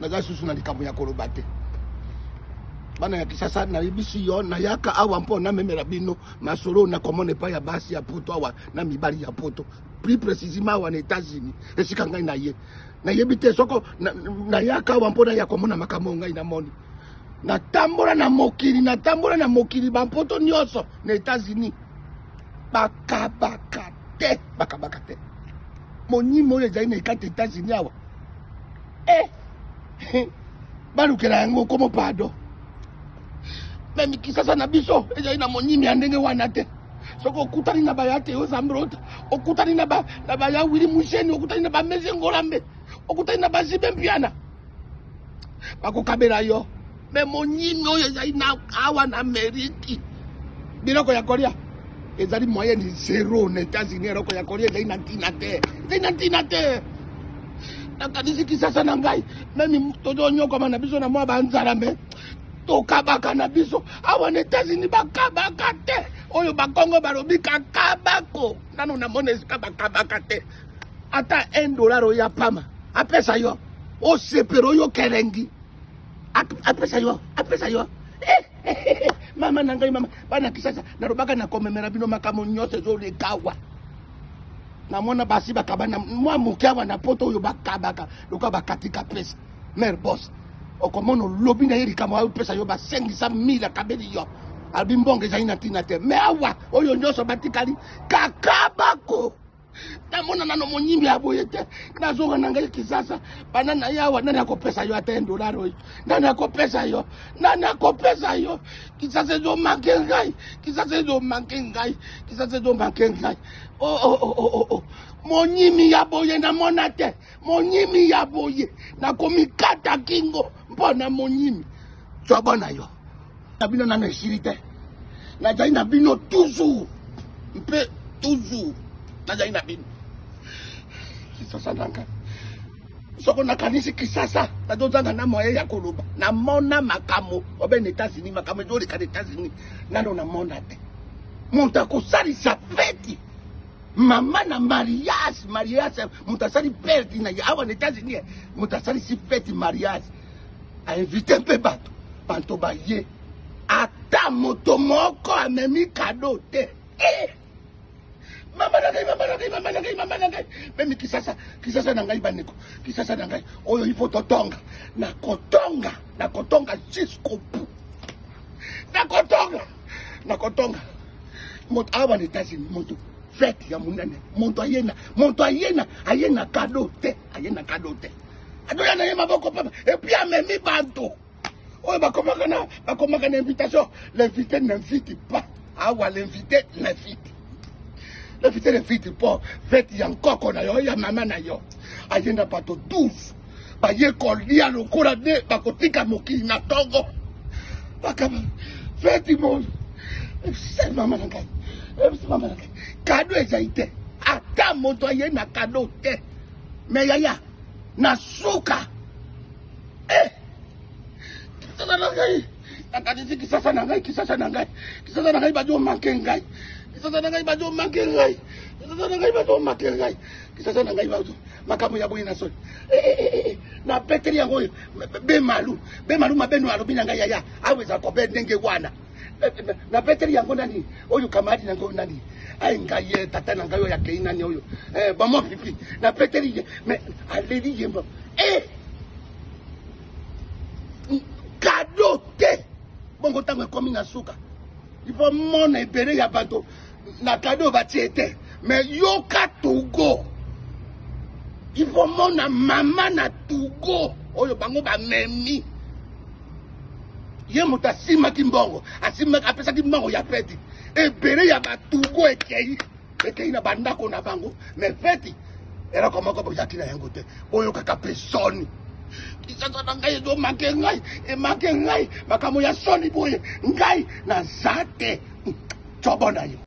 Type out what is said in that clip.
naza susu na likambo ya koloba te. Bana ya kisasa na yebisi yo na yaka awa mpo na memela bino masolo na komone pa ya basi ya poto awa na mibali ya poto. Plus précisément awa na États-Unis. Esika ngai na ye. Na yebite soko na yaka awa mpo na ya komona makambo ngai na moni. Na tambola na mokili bampoto nyonso na États-Unis. Bakabaka te. Monimo oyo ezali na ekati États-Unis awa. Balukela yango komo pado. Memi kisasa na biso ezali na monyimi ya ndenge wana te. Soko okutani na bayate yo Zambrota, okutani na baya Willy Musheni, okutani na Meze Ngolambe, okutani na Zibe Mpiana. Bakokabela yo. Me monyimi oyo ezali na awa na Ameriki. Biloko ya Korea ezali moyen ni 0 na États-Unis, biloko ya Korea ezali na ntina te. Nakanisi kisasa na ngai memi tozo nyoko na biso na mwa banzala me tokabaka na biso awa na États-Unis bakabaka te oyo bakongo balobi kakabako nano na mona esika bakabaka te ata $1 ya pama apesa yo osepero yo kerengi apesa yo mama na ngai mama bana kisasa narobaka na komemela bino makambo nyonso ezolekawa na mona basi bakabana mwa mukiawa na poto oyo bakabaka luka bakatika pesa mère boss okomono lobi na yerika mwa pesa yo ba 500,000 kabeli yo albimbonge zaina ntina te me awa oyo nyonso batikali kakabako na mona nano monyimbi aboye te nazonga na ngai kisasa banana yawa nani akopesa yo ata $1 oyo nani akopesa yo kisasa zo mankengai monyimi yaboye na mona te monyimi yaboye na komikata kingo mpona monyimi tsobona yo na bino nano esili te nazali na bino toujours nazali na bino kisasa nanga soko nakanisi kisasa nazozanga na moye ya koloba na mona makambo obene États-Unis makambo ezoleka na États-Unis nano na mona te monta kosalisa feti mama na mariage mutasali feti na awa na États-Unis mutasali si feti mariage a invité mpe bato baye ata moto moko amemi kado te mama na ngai memi kisasa na ngai baneko kisasa na ngai oyo ifo totonga na kotonga jusqu'au bout na kotonga moto awa na États-Unis moto fête ya munene moto ayena kado te adoya na ye maboko papa et puis amemi banto oyo bakomaka na invitation l'invité n'invite pas awa l'invité n'invite pas fête ya nkoko na yo ya mama na yo ayenda bato 12 baye kolia lokola de bakotika mokili na tongo bakaba fête mo mama na ngai kado ezali te ata moto aye na kado te me yaya na suka kisasa na ngai bajo manke ngai kisasa na ngai bajo makambo ya boye na soni na peteri yango be malu mabeno alobi na ngai yaya aweza kobe ndenge wana na peteri yango nani oyo kamadi nango nani ai ngai tata na ngai ya kei nani oyo bamo pipi na peteri me aleli yemba kado te bongo tango ekomi na suka ifo mona ebele ya bato na kado batie te me yoka Togo ifo mona mama na Togo oyo bango bamemi ye moto asimaki mbongo apesaki mbongo ya feti ebele ya batugo ekei na bandako na bango me feti eloko moko boyaki na yango te oyo kaka pe soni kisasa na ngai ezomake ngai makambo ya soni boye ngai naza te tobona yo.